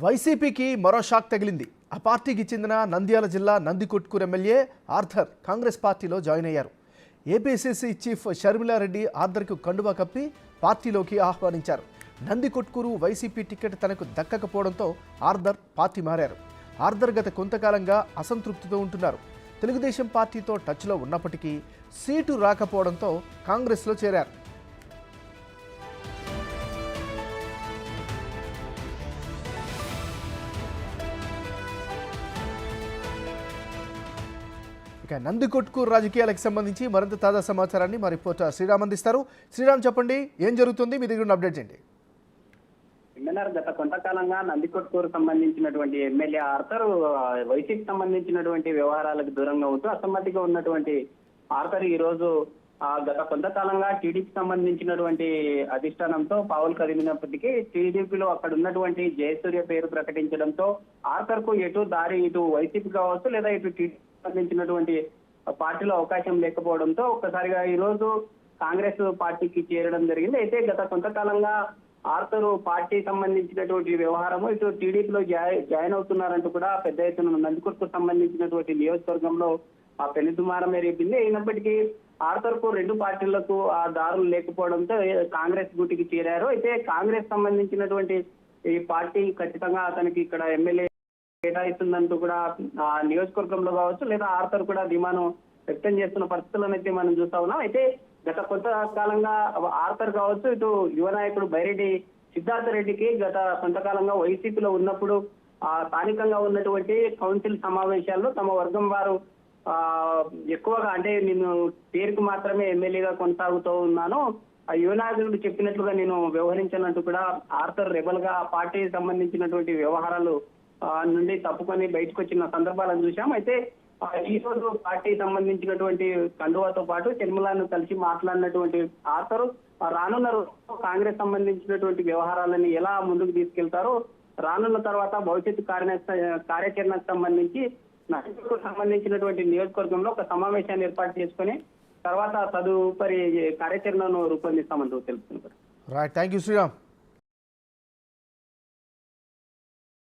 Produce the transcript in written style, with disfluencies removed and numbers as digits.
వైసీపీకి మరో షాక్ తగిలింది. ఆ పార్టీకి చెందిన నంద్యాల జిల్లా నందికొట్కూరు ఎమ్మెల్యే ఆర్థర్ కాంగ్రెస్ పార్టీలో జాయిన్ అయ్యారు. ఏపీసీసీ చీఫ్ షర్మిలారెడ్డి ఆర్థర్కు కండువా కప్పి పార్టీలోకి ఆహ్వానించారు. నందికొట్కూరు వైసీపీ టికెట్ తనకు దక్కకపోవడంతో ఆర్థర్ పార్టీ మారారు. ఆర్థర్ గత కొంతకాలంగా అసంతృప్తితో ఉంటున్నారు. తెలుగుదేశం పార్టీతో టచ్లో ఉన్నప్పటికీ సీటు రాకపోవడంతో కాంగ్రెస్లో చేరారు. నందికొట్కూరు రాజకీయాలకు సంబంధించి మరింత తాజా సమాచారాన్ని మా రిపోర్టర్ శ్రీరామ్ అందిస్తారు. శ్రీరామ్, చెప్పండి, ఏం జరుగుతుంది? మీ దగ్గర అప్డేట్ చేయండి. గత కొంతకాలంగా నందికొట్కూరు సంబంధించినటువంటి ఎమ్మెల్యే ఆర్థర్ వైసీపీకి సంబంధించినటువంటి వ్యవహారాలకు దూరంగా ఉంటూ అసమ్మతిగా ఉన్నటువంటి ఆర్థర్ ఈ రోజు గత కొంతకాలంగా టీడీపీకి సంబంధించినటువంటి అధిష్టానంతో పావులు కదిలినప్పటికీ టీడీపీలో అక్కడ ఉన్నటువంటి జయసూర్య పేరు ప్రకటించడంతో ఆర్థర్ కు ఎటు దారి ఇటు వైసీపీ కావచ్చు లేదా ఇటు టీడీపీ సంబంధించినటువంటి పార్టీలో అవకాశం లేకపోవడంతో ఒక్కసారిగా ఈ రోజు కాంగ్రెస్ పార్టీకి చేరడం జరిగింది. అయితే గత కొంతకాలంగా ఆర్థర్ పార్టీ సంబంధించినటువంటి వ్యవహారము ఇటు టీడీపీలో జాయిన్ అవుతున్నారంటూ కూడా పెద్ద ఎత్తున నందికొట్కూరు సంబంధించినటువంటి నియోజకవర్గంలో ఆ పెళ్లి దుమారమే రేపింది. అయినప్పటికీ ఆర్థర్ కు రెండు పార్టీలకు ఆ దారులు లేకపోవడంతో కాంగ్రెస్ గూటికి చేరారు. అయితే కాంగ్రెస్ సంబంధించినటువంటి ఈ పార్టీ ఖచ్చితంగా అతనికి ఇక్కడ ఎమ్మెల్యే కేటాయిస్తుందంటూ కూడా ఆ నియోజకవర్గంలో కావచ్చు లేదా ఆర్థర్ కూడా ధీమాను వ్యక్తం చేస్తున్న పరిస్థితులను అయితే మనం చూస్తా ఉన్నాం. అయితే గత కొంతకాలంగా ఆర్థర్ కావచ్చు ఇటు యువ నాయకుడు బైరెడ్డి సిద్ధార్థ రెడ్డికి గత కొంతకాలంగా వైసీపీలో ఉన్నప్పుడు స్థానికంగా ఉన్నటువంటి కౌన్సిల్ సమావేశాల్లో తమ వర్గం వారు ఎక్కువగా అంటే నేను పేరుకు మాత్రమే ఎమ్మెల్యేగా కొనసాగుతూ ఉన్నాను, ఆ యువ నాయకుడు చెప్పినట్లుగా నేను వ్యవహరించానంటూ కూడా ఆర్థర్ రెబల్ గా పార్టీకి సంబంధించినటువంటి వ్యవహారాలు నుండి తప్పుకొని బయటకు వచ్చిన సందర్భాలను చూసాం. అయితే ఈ రోజు పార్టీ సంబంధించినటువంటి కండువాతో పాటు షర్మిలాను కలిసి మాట్లాడినటువంటి ఆర్థర్ రానున్న కాంగ్రెస్ సంబంధించినటువంటి వ్యవహారాలను ఎలా ముందుకు తీసుకెళ్తారో, రానున్న తర్వాత భవిష్యత్తు కార్యాచరణకు సంబంధించి సంబంధించినటువంటి నియోజకవర్గంలో ఒక సమావేశాన్ని ఏర్పాటు చేసుకుని తర్వాత తదుపరి కార్యాచరణను రూపొందిస్తామంటూ తెలుపుతున్నారు. Right, thank you Sriram.